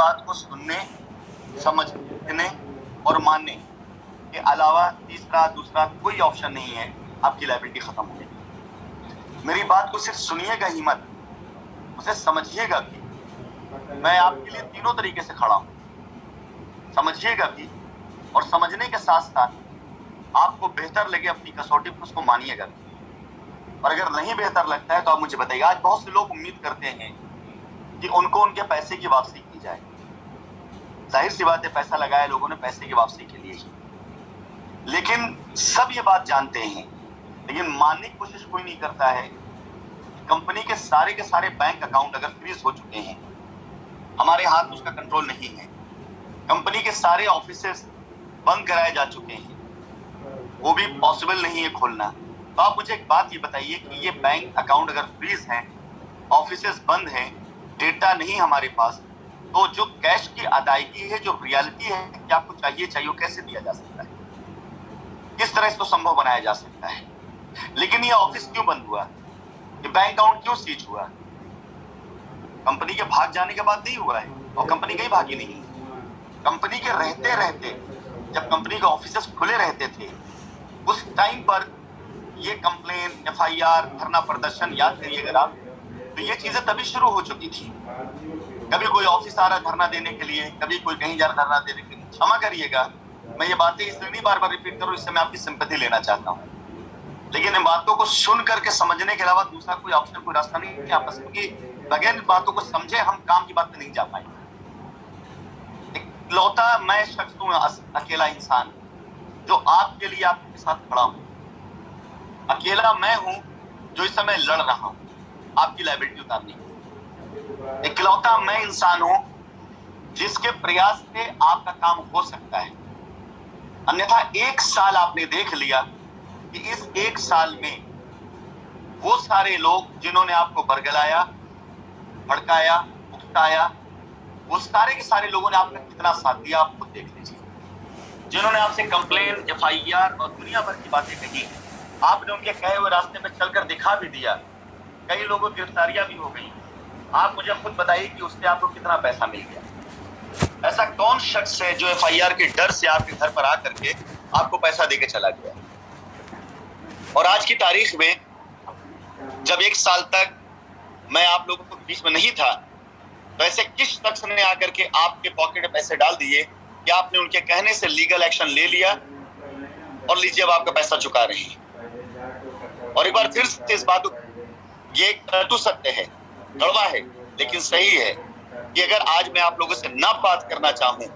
बात को सुनने, समझने और मानने के अलावा तीसरा दूसरा कोई ऑप्शन नहीं है आपकी लायबिलिटी खत्म होने की। मेरी बात को सिर्फ सुनिएगा ही मत, उसे समझिएगा भी। मैं आपके लिए तीनों तरीके से खड़ा हूं, समझिएगा भी और समझने के साथ साथ आपको बेहतर लगे अपनी कसौटी पर उसको मानिएगा भी। और अगर नहीं बेहतर लगता है तो आप मुझे बताइए। आज बहुत से लोग उम्मीद करते हैं कि उनको उनके पैसे की वापसी की जाए। जाहिर सी बात है, पैसा लगाया लोगों ने पैसे की वापसी के लिए ही, लेकिन सब ये बात जानते हैं, लेकिन मानने की कोशिश कोई नहीं करता है। कंपनी के सारे बैंक अकाउंट अगर फ्रीज हो चुके हैं, हमारे हाथ में उसका कंट्रोल नहीं है, कंपनी के सारे ऑफिसेस बंद कराए जा चुके हैं, वो भी पॉसिबल नहीं है खोलना, तो आप मुझे एक बात ये बताइए कि ये बैंक अकाउंट अगर फ्रीज हैं, ऑफिसेस बंद हैं, डेटा नहीं हमारे पास, तो जो कैश की अदायगी है, जो रियलिटी है कि आपको चाहिए वो कैसे दिया जा सकता है, किस तरह इसको संभव बनाया जा सकता है। लेकिन ये ऑफिस क्यों बंद हुआ, ये बैंक अकाउंट क्यों सीज हुआ? कंपनी के भाग जाने के बाद नहीं हुआ है, और कंपनी कहीं भागी नहीं। कंपनी के रहते रहते, जब कंपनी के ऑफिसेस खुले रहते थे, उस टाइम पर ये कंप्लेन, एफआईआर, धरना प्रदर्शन याद करिए अगर आप, तो ये चीजें तभी शुरू हो चुकी थी। कभी कोई ऑफिस आ रहा धरना देने के लिए, कभी कोई कहीं जा रहा धरना देने के लिए। क्षमा करिएगा, मैं ये बातें इसलिए नहीं बार बार रिपीट करूं, इससे मैं आपकी सिंपैथी लेना चाहता हूं, लेकिन इन बातों को सुन करके समझने के अलावा दूसरा कोई ऑप्शन, कोई रास्ता नहीं है आपस में, क्योंकि बगैर इन बातों को समझे हम काम की बात पे नहीं जा पाएंगे। इकलौता मैं शख्स हूं, अकेला इंसान, जो आपके लिए आपके साथ खड़ा हूं। अकेला मैं हूं जो इस समय लड़ रहा हूं आपकी लायबिलिटी उतारने की। इकलौता मैं इंसान हूं जिसके प्रयास से आपका काम हो सकता है। अन्यथा 1 साल आपने देख लिया कि इस 1 साल में वो सारे लोग जिन्होंने आपको बरगलाया, भड़काया, उकसाया, वो सारे के सारे लोगों ने आपका कितना साथ दिया आप खुद देख लीजिए। जिन्होंने आपसे कंप्लेन, एफआईआर और दुनिया भर की बातें कही, आपने उनके कहे हुए रास्ते में चलकर दिखा भी दिया, कई लोगों की गिरफ्तारियां भी हो गई। आप मुझे खुद बताइए कि उससे आपको कितना पैसा मिल गया। ऐसा कौन शख्स है जो एफआईआर के डर से आपके घर पर आकर के आपको पैसा देके चला गया? और आज की तारीख में जब 1 साल तक मैं आप लोगों के बीच में नहीं था, तो ऐसे किस शख्स ने आकर के आपके पॉकेट में पैसे डाल दिए कि आपने उनके कहने से लीगल एक्शन ले लिया और लीजिए अब आपका पैसा चुका रहे हैं। और एक बार फिर से इस बात को, ये कटु सत्य है, कड़वा है, लेकिन सही है कि अगर आज मैं आप लोगों से ना बात करना चाहूं,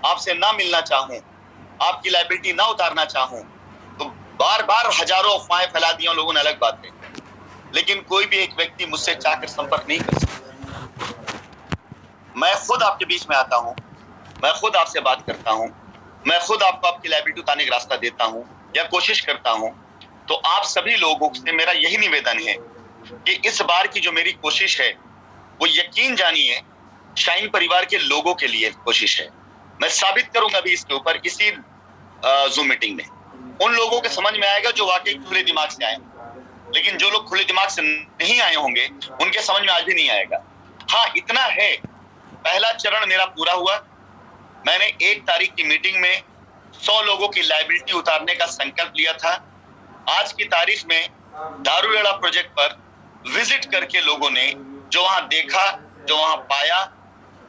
आपसे ना मिलना चाहूं, आपकी लायबिलिटी ना उतारना चाहूं, तो बार बार हजारों अफवाहें फैला दी उन लोगों ने, अलग बात है, लेकिन कोई भी एक व्यक्ति मुझसे चाहकर संपर्क नहीं कर सकता। मैं खुद आपके बीच में आता हूं, मैं खुद आपसे बात करता हूं, मैं खुद आपको आपकी लायबिलिटी उतारने का रास्ता देता हूं या कोशिश करता हूं। तो आप सभी लोगों से मेरा यही निवेदन है कि इस बार की जो मेरी कोशिश है, वो यकीन जानिए शाइन परिवार के लोगों के लिए कोशिश है। मैं साबित करूंगा भी इसके ऊपर इसी जूम मीटिंग में। उन लोगों के समझ में आएगा जो वाकई खुले दिमाग से आए, लेकिन जो लोग खुले दिमाग से नहीं आए होंगे उनके समझ में आज भी नहीं आएगा। हाँ, इतना है, पहला चरण मेरा पूरा हुआ। मैंने 1 तारीख की मीटिंग में 100 लोगों की लायबिलिटी उतारने का संकल्प लिया था। आज की तारीख में दारूगढ़ा प्रोजेक्ट पर विजिट करके लोगों ने जो वहां देखा, जो वहां पाया,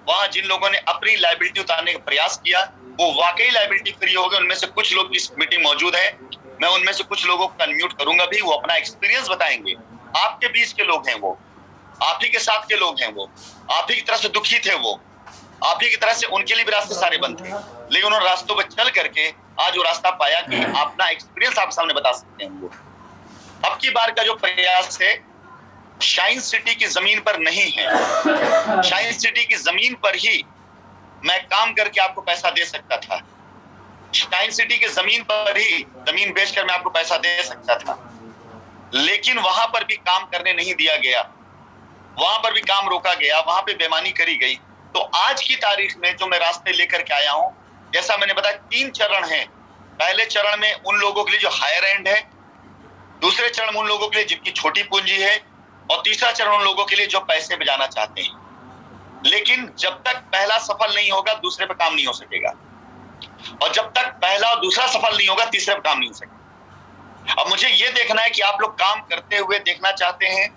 वहां जिन लोगों ने अपनी लायबिलिटी उतारने का प्रयास किया, वो वाकई लायबिलिटी फ्री हो गए। उनमें से कुछ लोग इस मीटिंग मौजूद है, मैं उनमें से कुछ लोगों को अनम्यूट करूंगा भी, वो अपना एक्सपीरियंस बताएंगे। आपके बीच के लोग हैं वो, आप ही के साथ के लोग हैं वो, आप ही की तरह से दुखी थे वो, आप ही की तरह से उनके लिए भी रास्ते सारे बंद थे, लेकिन उन रास्तों पर चल करके आज वो रास्ता पाया कि अपना एक्सपीरियंस आप सामने बता सकते हैं वो। अब की बार का जो प्रयास है, शाइन सिटी की जमीन पर नहीं है। शाइन सिटी की जमीन पर ही मैं काम करके आपको पैसा दे सकता था। शाइन सिटी की जमीन पर ही जमीन बेचकर मैं आपको पैसा दे सकता था, लेकिन वहां पर भी काम करने नहीं दिया गया, वहां पर भी काम रोका गया, वहां पे बेईमानी करी गई। तो आज की तारीख में जो मैं रास्ते लेकर के आया हूं, जैसा मैंने बताया 3 चरण हैं। पहले चरण में उन लोगों के लिए जो हायर एंड है, दूसरे चरण में उन लोगों के लिए जिनकी छोटी पूंजी है, और तीसरा चरण उन लोगों के लिए जो पैसे बचाना चाहते हैं। लेकिन जब तक पहला सफल नहीं होगा दूसरे पे काम नहीं हो सकेगा, और जब तक पहला और दूसरा सफल नहीं होगा तीसरे पे काम नहीं हो सकेगा। अब मुझे ये देखना है कि आप लोग काम करते हुए देखना चाहते हैं,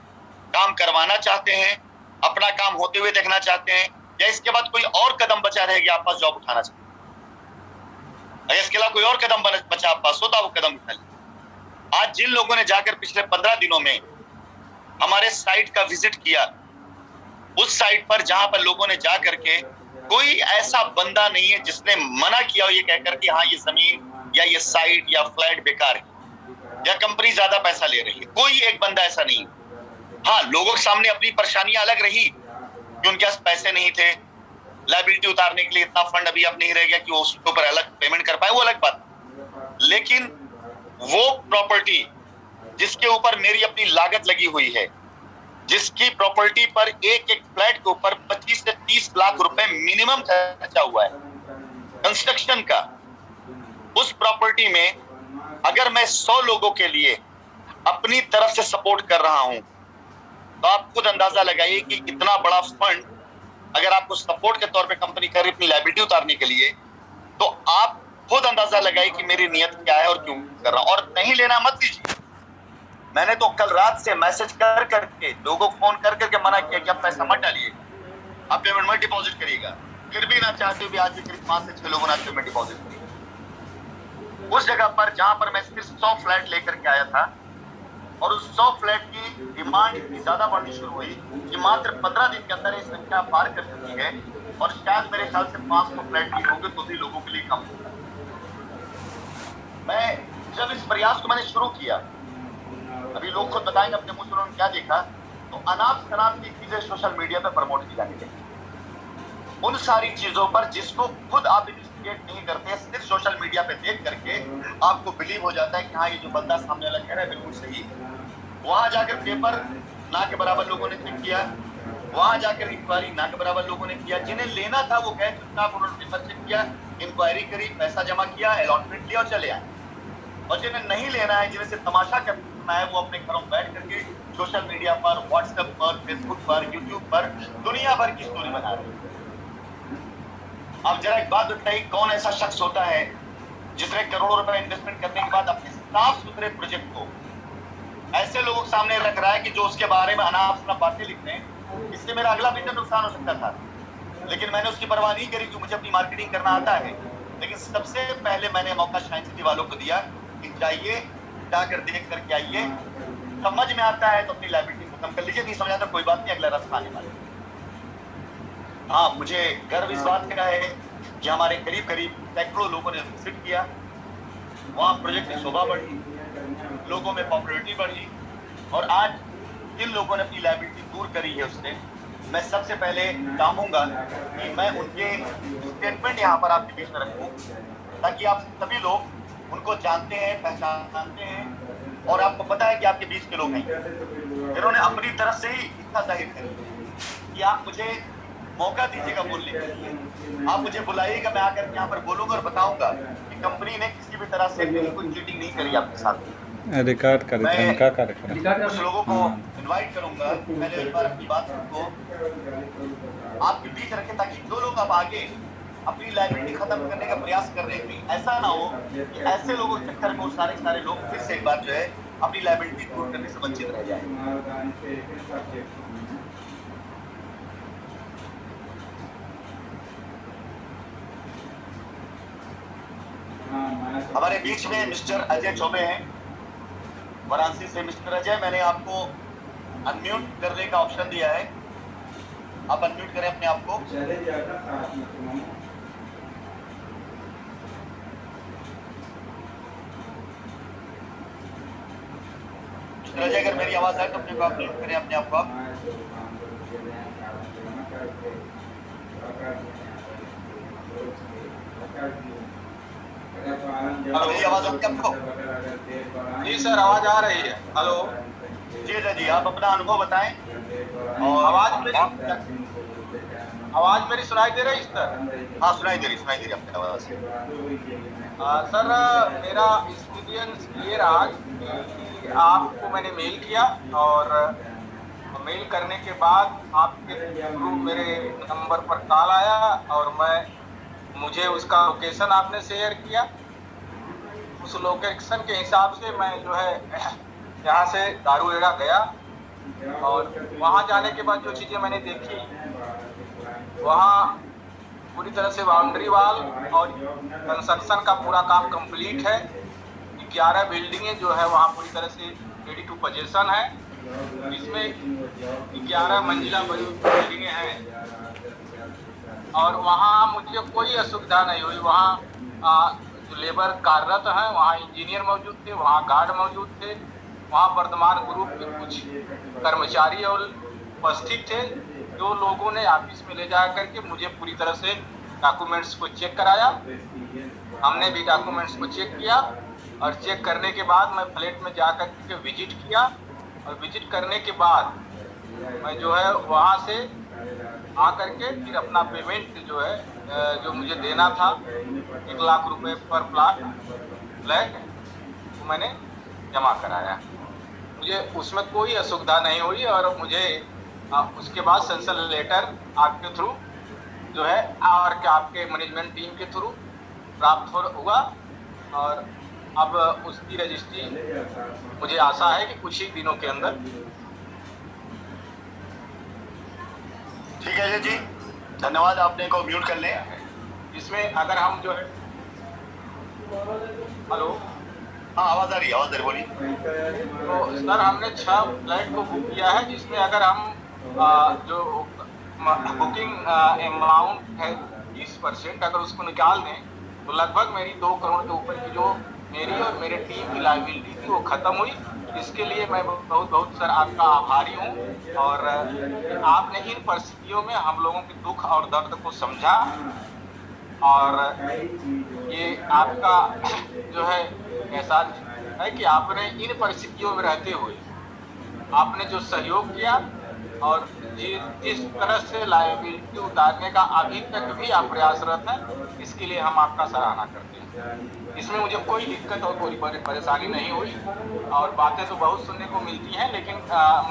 काम करवाना चाहते हैं, अपना काम होते हुए देखना चाहते हैं, या इसके बाद कोई और कदम बचा रहेगा आप पास जॉब उठाना चाहते हैं। अगर इसके अलावा कोई और कदम बचा आप पास हो तो वो कदम उठा लीजिए। आज जिन लोगों ने जाकर पिछले 15 दिनों में हमारे साइट का विजिट किया, उस साइट पर जहां पर लोगों ने जाकर के कोई ऐसा बंदा नहीं है जिसने मना किया हो ये कहकर कि हाँ ये जमीन या ये साइट या फ्लैट बेकार है या कंपनी ज्यादा पैसा ले रही है, कोई एक बंदा ऐसा नहीं। हाँ, लोगों के सामने अपनी परेशानियां अलग रही कि उनके पास पैसे नहीं थे, लायबिलिटी उतारने के लिए इतना फंड अभी अब नहीं रह गया कि वो उसके ऊपर अलग पेमेंट कर पाए, वो अलग बात। लेकिन वो प्रॉपर्टी जिसके ऊपर मेरी अपनी लागत लगी हुई है, जिसकी प्रॉपर्टी पर एक एक फ्लैट के ऊपर 25 से 30 लाख रुपए मिनिमम खर्चा हुआ है कंस्ट्रक्शन का, उस प्रॉपर्टी में अगर मैं 100 लोगों के लिए अपनी तरफ से सपोर्ट कर रहा हूं तो आप खुद अंदाजा लगाइए कि इतना बड़ा फंड अगर आपको सपोर्ट के तौर पे कंपनी कर रही अपनी लायबिलिटी उतारने के लिए, तो आप खुद अंदाजा लगाइए कि मेरी नियत क्या है और क्यों कर रहा हूं। और नहीं लेना मत लीजिए। मैंने तो कल रात से मैसेज कर करके लोगों को फोन कर करके मना किया कि आप पैसा मत डालिए, आप पेमेंट मत डिपॉजिट करिएगा। फिर भी ना चाहते हुए आज भी करीब 5 से 6 लोगों ने पेमेंट डिपॉजिट किया। उस जगह पर जहां पर मैं सिर्फ 100 फ्लैट लेकर के आया था और उस 100 फ्लैट की डिमांड इतनी ज्यादा बढ़नी शुरू हुई कि मात्र 15 दिन के अंदर ये संख्या पार कर चुकी है और शायद मेरे ख्याल से 500 फ्लैट भी होंगे तो भी लोगों के लिए कम होगा। मैं जब इस प्रयास को मैंने शुरू किया, अभी लोग खुद बताएंगे अपने मुंह से उन्होंने क्या देखा, तो अनाप शनाप की चीजें सोशल मीडिया पर प्रमोट की जाने लगी, उन सारी चीजों पर जिसको खुद आप इन्वेस्टिगेट नहीं करते, सिर्फ सोशल मीडिया पे देख करके आपको बिलीव हो जाता है कि हाँ ये जो बंदा सामने वाला कह रहा है बिल्कुल सही। वहां जाकर पेपर ना के बराबर लोगों ने चेक किया, वहां जाकर इंक्वायरी ना के बराबर लोगों ने किया। जिन्हें लेना था वो गए चुपचाप, उन्होंने पेपर चेक किया, इंक्वायरी करी, पैसा जमा किया, अलॉटमेंट लिया और चले आए। और जिन्हें नहीं लेना है, जिन्हें सिर्फ तमाशा करना है, वो अपने घरों में बैठ करके सोशल मीडिया पर, व्हाट्सएप पर, फेसबुक पर, यूट्यूब पर दुनिया भर की स्टोरी बना रहे हैं। अब जरा एक बात बताइए, कौन ऐसा शख्स होता है जिसने करोड़ों रुपए इन्वेस्टमेंट करने के बाद अपने साफ सुथरे प्रोजेक्ट को ऐसे लोगों के सामने रख रहा है कि जो उसके बारे में अनाप शनाप बातें लिख रहे हैं, इससे मेरा अगला बिजनेस नुकसान हो सकता था, लेकिन मैंने उसकी परवाह नहीं करी कि मुझे अपनी मार्केटिंग करना आता है। लेकिन सबसे पहले मैंने मौका शाइन सिटी वालों को दिया कि जाइए, जाकर देख करके आइए, समझ में आता है तो अपनी लायबिलिटी खत्म कर लीजिए, नहीं समझ आता कोई बात नहीं, अगला रास्ता आने वाले। हाँ, मुझे गर्व इस बात का है कि हमारे करीब करीब सैकड़ों लोगों ने विजिट किया, वहाँ प्रोजेक्ट की शोभा बढ़ी, लोगों में पॉपुलैरिटी बढ़ी, और आज जिन लोगों ने अपनी लायबिलिटी दूर करी है उससे मैं सबसे पहले चाहूंगा कि मैं उनके स्टेटमेंट यहाँ पर आपके बीच में रखूं, ताकि आप सभी लोग उनको जानते हैं, पहचानते हैं, और आपको पता है कि आपके बीच के लोग हैं जिन्होंने अपनी तरफ से ही इच्छा जाहिर करी कि आप मुझे मौका दीजिएगा बोलने के लिए, आप मुझे बुलाइएगा, मैं आकर यहाँ पर बोलूंगा और बताऊंगा कि कंपनी ने किसी भी तरह से कोई चीटिंग नहीं करी आपके साथ। रिकॉर्ड कर मैं कुछ लोगों को इनवाइट करूंगा, पहले एक बार अपनी बात को आपके बीच रखें, ताकि जो लोग अब आगे अपनी लायबिलिटी खत्म करने का प्रयास कर रहे हैं, ऐसा ना हो कि ऐसे लोगों के चक्कर में वो सारे लोग फिर से एक बार जो है अपनी लायबिलिटी दूर करने से वंचित रह जाए। हमारे बीच में मिस्टर अजय चौबे हैं वाराणसी से। मिस्टर अजय, मैंने आपको अनम्यूट करने का ऑप्शन दिया है, आप अनम्यूट करें अपने आप को। मिस्टर अजय, अगर मेरी आवाज आए तो अपने को आप म्यूट करें अपने आप को। मेरी आवाज आपको? जी सर, आवाज आ रही है। हेलो जी जी, आप अपना अनुभव बताएं। और आवाज मेरी सुनाई दे रही सर? हाँ, सुनाई दे रही आपकी आवाज। सर, मेरा एक्सपीरियंस ये रहा कि आपको मैंने मेल किया और मेल करने के बाद आपके थ्रू मेरे नंबर पर कॉल आया और मुझे उसका लोकेशन आपने शेयर किया। उस लोकेशन के हिसाब से मैं जो है यहाँ से दारूहेड़ा गया और वहाँ जाने के बाद जो चीज़ें मैंने देखी, वहाँ पूरी तरह से बाउंड्री वाल और कंस्ट्रक्शन का पूरा काम कंप्लीट है। 11 बिल्डिंगें जो है वहाँ पूरी तरह से रेडी टू पोजीशन है। इसमें 11 मंजिला बड़ी बिल्डिंगें हैं और वहाँ मुझे कोई असुविधा नहीं हुई। वहाँ जो लेबर कार्यरत हैं, वहाँ इंजीनियर मौजूद थे, वहाँ गार्ड मौजूद थे, वहाँ वर्धमान ग्रुप के कुछ कर्मचारी और उपस्थित थे। जो लोगों ने ऑफिस में ले जा करके मुझे पूरी तरह से डॉक्यूमेंट्स को चेक कराया। हमने भी डॉक्यूमेंट्स को चेक किया और चेक करने के बाद मैं फ्लैट में जा कर के विजिट किया और विजिट करने के बाद मैं जो है वहाँ से आकर के फिर अपना पेमेंट जो है जो मुझे देना था 1 लाख रुपए पर फ्लैट मैंने जमा कराया। मुझे उसमें कोई असुविधा नहीं हुई और मुझे उसके बाद सेंसन लेटर आपके थ्रू जो है और आपके मैनेजमेंट टीम के थ्रू प्राप्त हुआ और अब उसकी रजिस्ट्री मुझे आशा है कि कुछ ही दिनों के अंदर। ठीक है जी, धन्यवाद। आपने को म्यूट कर लें। इसमें अगर हम जो है हेलो, हाँ आवाज आ रही है, बोलिए। तो सर हमने 6 फ्लैट को बुक किया है, जिसमें अगर हम जो बुकिंग अमाउंट है 20% अगर उसको निकाल दें तो लगभग मेरी 2 करोड़ के ऊपर की जो मेरी और मेरे टीम की लायबिलिटी थी वो खत्म हुई। इसके लिए मैं बहुत बहुत सर आपका आभारी हूँ और आपने इन परिस्थितियों में हम लोगों के दुख और दर्द को समझा और ये आपका जो है एहसास है कि आपने इन परिस्थितियों में रहते हुए आपने जो सहयोग किया और जिस तरह से लायबिलिटी उतारने का अभी तक भी आप प्रयासरत हैं, इसके लिए हम आपका सराहना करते हैं। इसमें मुझे कोई दिक्कत और कोई परेशानी नहीं हुई और बातें तो बहुत सुनने को मिलती हैं, लेकिन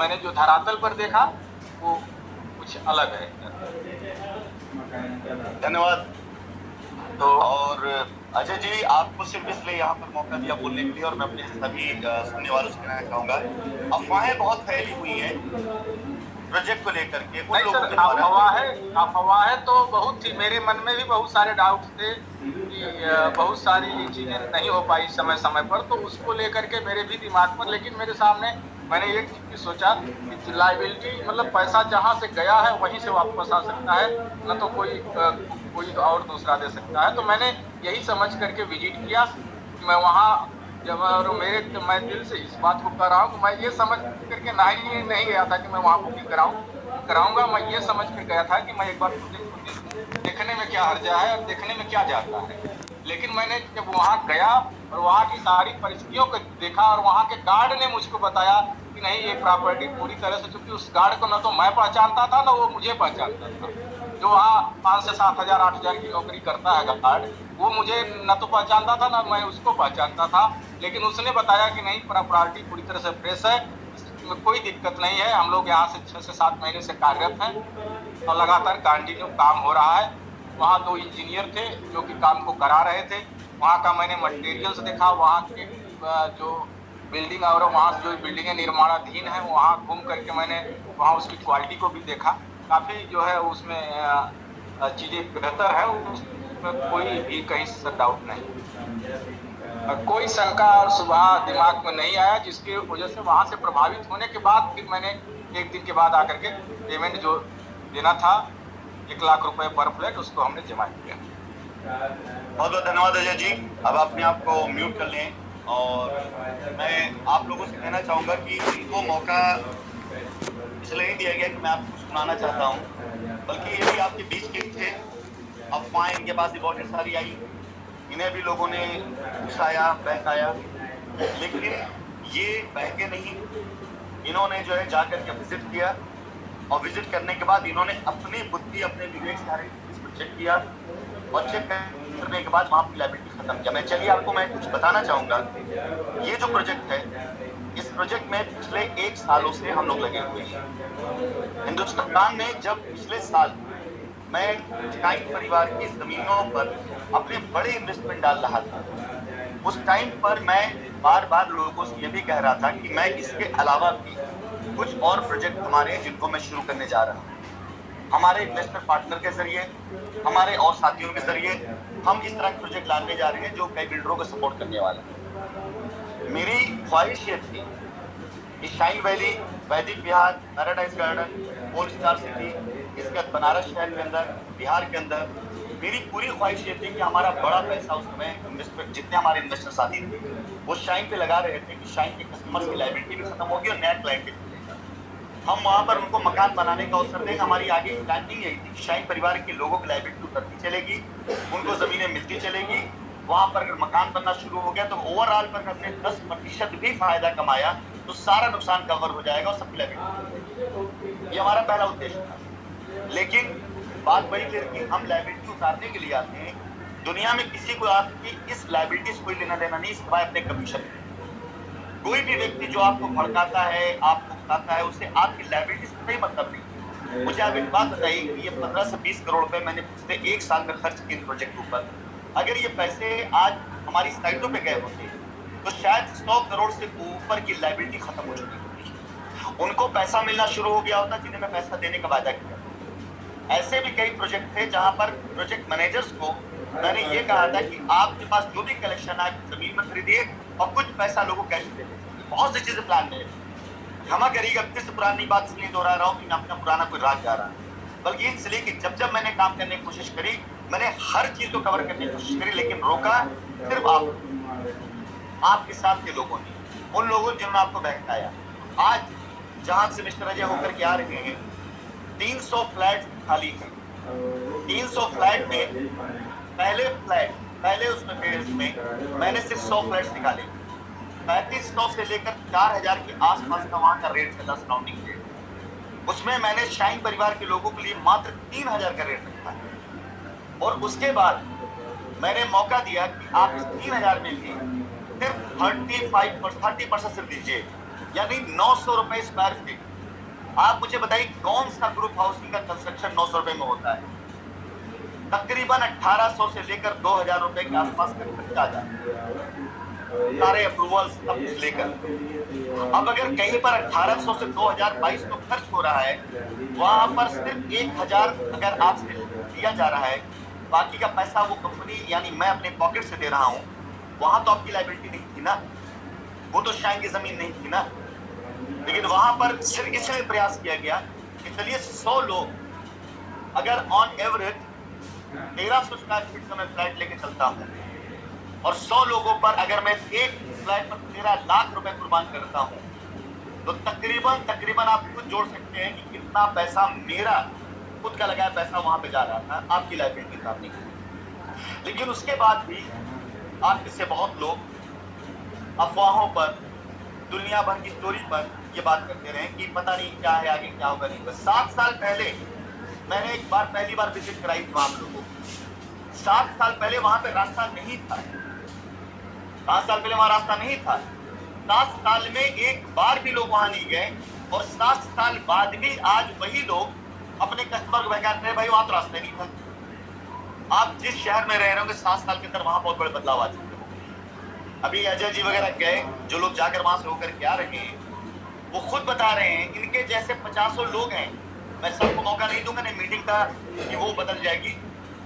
मैंने जो धरातल पर देखा वो कुछ अलग है। धन्यवाद। तो और अजय जी, आपको सिर्फ इसलिए यहाँ पर मौका दिया बोलने के लिए और मैं अपने सभी सुनने वालों से कहना चाहूँगा, अफवाहें बहुत फैली हुई हैं प्रोजेक्ट को लेकर के। अफवाहें तो बहुत थी, मेरे मन में भी बहुत सारे डाउट्स थे कि बहुत सारी चीजें नहीं हो पाई समय समय पर, तो उसको लेकर के मेरे भी दिमाग पर, लेकिन मेरे सामने मैंने एक चीज सोचा कि लायबिलिटी मतलब पैसा जहाँ से गया है वहीं से वापस आ सकता है, न तो कोई और दूसरा दे सकता है। तो मैंने यही समझ करके विजिट किया। मैं वहाँ जब मैं दिल से इस बात को कर रहा हूँ कि मैं ये समझ करके नहीं गया था कि मैं वहाँ बुकिंग कराऊंगा। मैं ये समझ कर गया था कि मैं एक बार देखने में क्या हर्जा है और देखने में क्या जाता है। लेकिन मैंने जब वहाँ गया और वहाँ की सारी परिस्थितियों को देखा और वहाँ के गार्ड ने मुझको बताया कि नहीं, ये प्रॉपर्टी पूरी तरह से, क्योंकि उस गार्ड को न तो मैं पहचानता था न वो मुझे पहचानता था। जो वहाँ 5 से 7 हजार 8 हजार की नौकरी करता है गार्ड, वो मुझे न तो पहचानता था न मैं उसको पहचानता था। लेकिन उसने बताया कि नहीं, प्रॉपर्टी पूरी तरह से फ्रेश है, इसमें कोई दिक्कत नहीं है। हम लोग यहाँ से 6 से 7 महीने से कार्यरत हैं और लगातार कंटिन्यू काम हो रहा है। वहाँ 2 इंजीनियर थे जो कि काम को करा रहे थे। वहाँ का मैंने मटेरियल्स देखा, वहाँ के जो बिल्डिंग और वहाँ जो बिल्डिंगें निर्माणाधीन हैं वहाँ घूम करके मैंने वहाँ उसकी क्वालिटी को भी देखा। काफ़ी जो है उसमें चीज़ें बेहतर है, उसमें कोई भी कहीं से डाउट नहीं, कोई शंका और सुबह दिमाग में नहीं आया, जिसकी वजह से वहाँ से प्रभावित होने के बाद फिर मैंने 1 दिन के बाद आकर के पेमेंट जो देना था 1 लाख रुपए पर फ्लैट, उसको हमने जमा किया। बहुत बहुत धन्यवाद अजय जी। अब अपने आप को म्यूट कर लें और मैं आप लोगों से कहना चाहूँगा कि इनको मौका इसलिए नहीं दिया गया कि मैं आपको सुनाना चाहता हूँ, बल्कि ये भी आपके बीच के थे। अफवाहें इनके पास भी बहुत सारी आई, इन्हें भी लोगों ने उकसाया, बहकाया, लेकिन ये बहके नहीं। इन्होंने जो है जाकर के विजिट किया और विजिट करने के बाद इन्होंने अपनी बुद्धि, अपने विवेक से इसको चेक किया और चेक करने के बाद वहाँ की लायबिलिटी खत्म किया। चलिए आपको मैं कुछ बताना चाहूँगा। ये जो प्रोजेक्ट है इस प्रोजेक्ट में पिछले 1 सालों से हम लोग लगे हुए हैं। हिंदुस्तान में जब पिछले साल मैं शाइन परिवार की जमीनों पर अपने बड़े इन्वेस्टमेंट डाल रहा था, उस टाइम पर मैं बार बार लोगों से ये भी कह रहा था कि मैं इसके अलावा भी कुछ और प्रोजेक्ट हमारे हैं जिनको मैं शुरू करने जा रहा हूँ। हमारे इन्वेस्टर पार्टनर के जरिए, हमारे और साथियों के जरिए हम इस तरह के प्रोजेक्ट लाने जा रहे हैं जो कई बिल्डरों को सपोर्ट करने वाले हैं। मेरी ख्वाहिश ये थी कि शाइन वैली, वैदिक विहार, पैराडाइज गार्डन, 4 स्टार सिटी, इसके बाद बनारस शहर के अंदर, बिहार के अंदर, मेरी पूरी ख्वाहिश ये थी कि हमारा बड़ा पैसा उस समय इन्वेस्टमेंट, जितने हमारे इन्वेस्टर साथी थे वो शाइन पे लगा रहे थे कि शाइन के कस्टमर्स की लायबिलिटी भी खत्म होगी और नया क्लाइंट भी मिलेगा। हम वहाँ पर उनको मकान बनाने का अवसर देंगे। हमारी आगे प्लानिंग यही थी कि शाइन परिवार के लोगों की लायबिलिटी उतरती चलेगी, उनको जमीनें मिलती चलेगी। वहाँ पर अगर मकान बनना शुरू हो गया तो ओवरऑल पर हमने 10% भी फायदा कमाया तो सारा नुकसान कवर हो जाएगा और सबकी लायबिलिटी। ये हमारा पहला उद्देश्य था। लेकिन बात वही फिर कि हम लायबिलिटी उतारने के लिए आते हैं। दुनिया में किसी को आपकी इस लायबिलिटी से कोई लेना देना नहीं, सिवाय अपने कमीशन। कोई भी व्यक्ति जो आपको भड़काता है, आपको उकसाता है, उससे आपकी लायबिलिटी से कोई मतलब नहीं। मुझे आप एक बात बताइए कि ये 15 से 20 करोड़ रुपए मैंने पिछले 1 साल में खर्च किए प्रोजेक्ट ऊपर। अगर ये पैसे आज हमारी साइटों पे गए होते तो शायद 100 करोड़ से ऊपर की लायबिलिटी खत्म हो चुकी होती। उनको पैसा मिलना शुरू हो गया होता जिन्हें मैं पैसा देने का वादा किया। ऐसे भी कई प्रोजेक्ट थे जहां पर प्रोजेक्ट मैनेजर्स को मैंने ये कहा था कि आपके पास जो भी कलेक्शन है जमीन में खरीदिए और कुछ पैसा लोगों को कैश दे दीजिए। बहुत सी चीजें प्लान में क्षमा करिएगा, फिर से पुरानी बात इसलिए दोहरा रहा हूँ कि मैं अपना पुराना कोई राज जा रहा है, बल्कि इसलिए कि जब जब मैंने काम करने की कोशिश करी, मैंने हर चीज को कवर करने की कोशिश करी, लेकिन रोका सिर्फ आपके साथ के लोगों ने, उन लोगों ने जिन्होंने आपको बहकाया। आज जहां से मिस्टर अजय होकर के आ रहे हैं, 300 फ्लैट खाली है। 300 फ्लैट में पहले उसमें फेज में मैंने सिर्फ 100 फ्लैट्स निकाले। 3500 से लेकर 4000 के आसपास का वहां का रेट चला, सराउंडिंग रेट। उसमें मैंने शाइन परिवार के लोगों के लिए मात्र 3000 का रेट रखा है। और उसके बाद मैंने मौका दिया कि आप इस 3000 में भी सिर्फ 30% सिर्फ दीजिए, यानी 900 रुपए स्क्वायर फीट। आप मुझे बताइए कौन सा ग्रुप हाउसिंग का कंस्ट्रक्शन 900 रुपए में होता है? तकरीबन 1800 से लेकर 2000 रुपए के आसपास का खर्चा आ जाता है, सारे अप्रूवल सब कुछ लेकर। अब अगर कहीं पर 1800 से 2022 खर्च हो रहा है, वहां पर सिर्फ 1000 अगर आपसे दिया जा रहा है, बाकी का पैसा वो कंपनी यानी मैं अपने पॉकेट से दे रहा हूं, वहां तो आपकी लायबिलिटी नहीं थी ना, वो तो शाइन की जमीन नहीं थी ना। लेकिन वहां पर सिर्फ इसलिए प्रयास किया गया कि चलिए 100 लोग अगर ऑन एवरेज 1300 स्क्वायर फीट का मैं फ्लैट लेके चलता हूं और 100 लोगों पर अगर मैं एक फ्लैट पर 13 लाख रुपए कुर्बान करता हूं, तो तकरीबन आप खुद जोड़ सकते हैं कि कितना पैसा मेरा खुद का लगाया पैसा वहां पे जा रहा था आपकी लायबिलिटी उतारने के लिए। लेकिन उसके बाद भी आप इससे बहुत लोग अफवाहों पर, दुनिया भर की स्टोरी पर ये बात करते रहे कि पता नहीं क्या है, आगे क्या होगा नहीं होगा। 7 साल पहले मैंने एक बार पहली बार विजिट कराई थी वहां लोगों को। 7 साल पहले वहां पे रास्ता नहीं था। 7 साल पहले वहां रास्ता नहीं था। 7 साल में एक बार भी लोग वहां नहीं गए और 7 साल बाद भी आज वही लोग अपने कस्टमर को बहकाते हैं, भाई वहां तो रास्ता नहीं था। आप जिस शहर में रह रहे होंगे 7 साल के अंदर वहां बहुत बड़े बदलाव आ चुके होंगे। अभी अजय जी वगैरह गए, जो लोग जाकर वहां से होकर के आ रहे हैं, वो खुद बता रहे हैं इनके जैसे 50 लोग हैं। मैं सबको मौका नहीं दूंगा, नहीं मीटिंग का कि वो बदल जाएगी,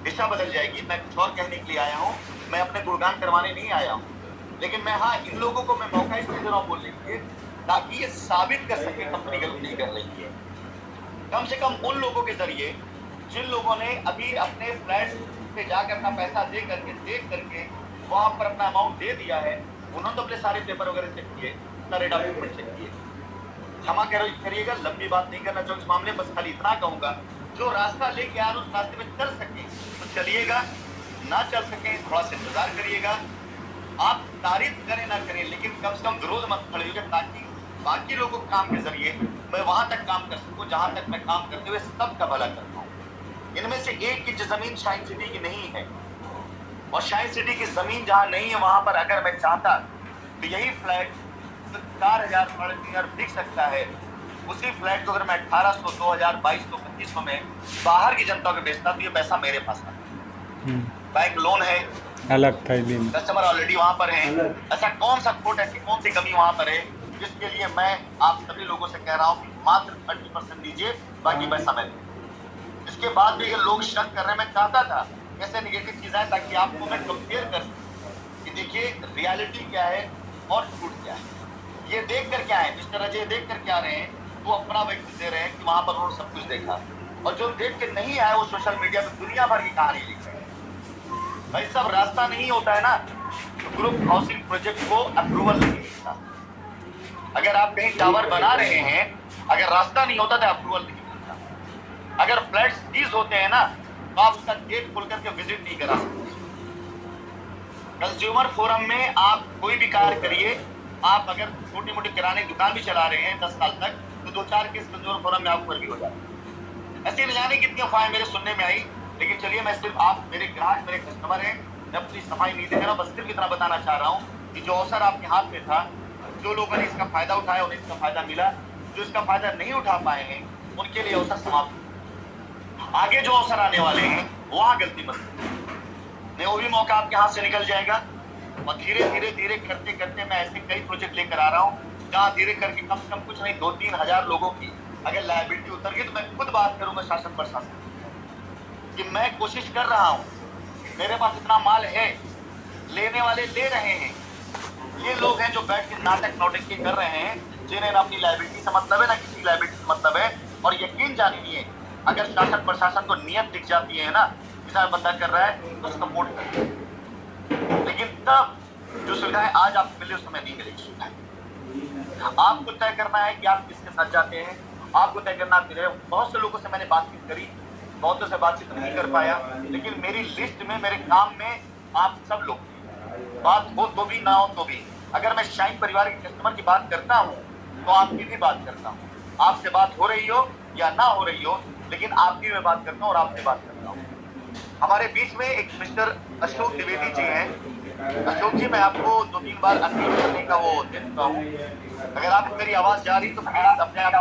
दिशा बदल जाएगी। मैं कुछ और कहने के लिए आया हूँ, मैं अपने गुणगान करवाने नहीं आया हूँ। लेकिन मैं हाँ इन लोगों को मैं मौका इसलिए दे रहा हूँ बोलने के लिए ताकि ये साबित कर सके कंपनी गलत नहीं कर रही है। कम से कम उन लोगों के जरिए जिन लोगों ने अभी अपने फ्लैट पे जाकर अपना पैसा दे करके देख करके वहां पर अपना अमाउंट दे दिया है, उन्होंने तो अपने सारे पेपर वगैरह चेक किए, सारे डॉक्यूमेंट चेक किए। क्षमा करिएगा, लंबी बात नहीं करना चाहूँ इस मामले, बस खाली इतना कहूंगा जो रास्ता लेके आ रहे उस रास्ते में चल सके तो चलिएगा, ना चल सके थोड़ा सा इंतजार करिएगा। आप तारीफ करें ना करें, लेकिन कम से कम विरोध मत खड़िएगा ताकि बाकी लोगों के काम के जरिए मैं वहां तक काम कर सकूं जहां तक मैं काम करते हुए सबका भला करता हूं। इनमें से एक इंच जमीन शाइन सिटी की नहीं है, और शाइन सिटी की जमीन जहां नहीं है वहां पर अगर मैं चाहता तो यही फ्लैट जो 4000 स्क्वायर मीटर बिक सकता है, उसी फ्लैट को अगर मैं 1800, 2000, 2200, 2500 में बाहर की जनता को बेचता तो ये पैसा मेरे पास आता। बैंक लोन है, अलग था दिन, कस्टमर ऑलरेडी वहां पर है। ऐसा कौन सा खोट, ऐसी कौन सी कमी वहां पर है जिसके लिए मैं आप सभी लोगों से कह रहा हूँ कि मात्र 30% दीजिए, बाकी पैसा मैं दूं। इसके बाद भी अगर लोग शक कर रहे हैं, मैं चाहता था कैसे निगेटिव चीजें ताकि आपको मैं कंपेयर कर सकूं कि देखिए रियलिटी क्या है और झूठ क्या है। ये देख कर क्या है, मिस्टर अजय देख कर क्या रहे हैं, वो अपना व्यक्ति दे रहे हैं कि वहां पर उन्होंने सब कुछ देखा, और जो देख के नहीं आया वो सोशल मीडिया पे दुनिया भर की कहानी लिख रहे हैं। भाई सब रास्ता नहीं होता है ना, तो ग्रुप हाउसिंग प्रोजेक्ट को अप्रूवल नहीं मिलता। अगर आप कहीं टावर बना रहे हैं, अगर रास्ता नहीं होता तो अप्रूवल नहीं मिलता। अगर फ्लैट सीज होते हैं ना, तो आप उसका गेट खोल करके विजिट नहीं करा सकते। कंज्यूमर फोरम में आप कोई भी कार्य करिए, आप अगर छोटी मोटी किराने की दुकान भी चला रहे हैं 10 साल तक, तो 2-4 केस कंज्यूमर फोरम में आप ऊपर भी हो जाते हैं। ऐसी न जाने कितनी अफवाहें मेरे सुनने में आई, लेकिन चलिए मैं सिर्फ, आप मेरे ग्राहक, मेरे कस्टमर हैं, मैं अपनी सफाई नहीं दे रहा, बस सिर्फ इतना बताना चाह रहा हूँ कि जो अवसर आपके हाथ में था, जो लोगों ने इसका फायदा उठाया उन्हें इसका फायदा मिला, जो इसका फायदा नहीं उठा पाए हैं उनके लिए अवसर समाप्त। आगे जो अवसर आने वाले हैं वहां गलती मत नहीं, वो भी मौका आपके हाथ से निकल जाएगा। और धीरे धीरे धीरे करते करते मैं ऐसे कई प्रोजेक्ट लेकर आ रहा हूँ जहाँ धीरे करके कम से कम कुछ नहीं 2-3 हजार लोगों की अगर लायबिलिटी उतर गई तो मैं खुद बात करूंगा शासन प्रशासन कि मैं कोशिश कर रहा हूँ, मेरे पास इतना माल है, लेने वाले ले रहे हैं। ये लोग हैं जो बैठ के नाटक नौटंकी कर रहे हैं, जिन्हें ना अपनी लायबिलिटी से मतलब है ना किसी लायबिलिटी से मतलब है। और यकीन जानिए, अगर शासन प्रशासन को नियत दिख जाती है ना किसान बंदा कर रहा है तो सपोर्ट करते हैं, लेकिन तब जो सुविधाएं आज आपको मिले उस समय नहीं मिलेगी सुविधाएं। आपको तय करना है कि आप किसके साथ जाते हैं, आपको तय करना है। बहुत से लोगों से मैंने बातचीत करी, बहुतों से बातचीत नहीं कर पाया, लेकिन मेरी लिस्ट में, मेरे काम में आप सब लोग, बात हो तो भी ना हो तो भी, अगर मैं शाइन परिवार के कस्टमर की बात करता हूँ तो आपकी भी बात करता हूँ। आपसे बात हो रही हो या ना हो रही हो, लेकिन आपकी मैं बात करता हूँ और आपसे बात करता हूँ। हमारे बीच में एक मिस्टर अशोक द्विवेदी जी हैं। अशोक जी, मैं आपको 2-3 बार अनम्यूट करने का वो दे चुका हूँ। अगर आपको मेरी आवाज जा रही तो प्लीज अपने आप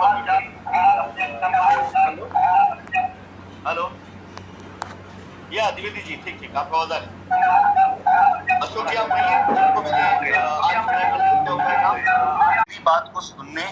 हेलो, या द्विवेदी जी, ठीक ठीक, आपका आवाज आ रही। अशोक जी आप कहिए, जिनको मैंने आज मेरी बात को सुनने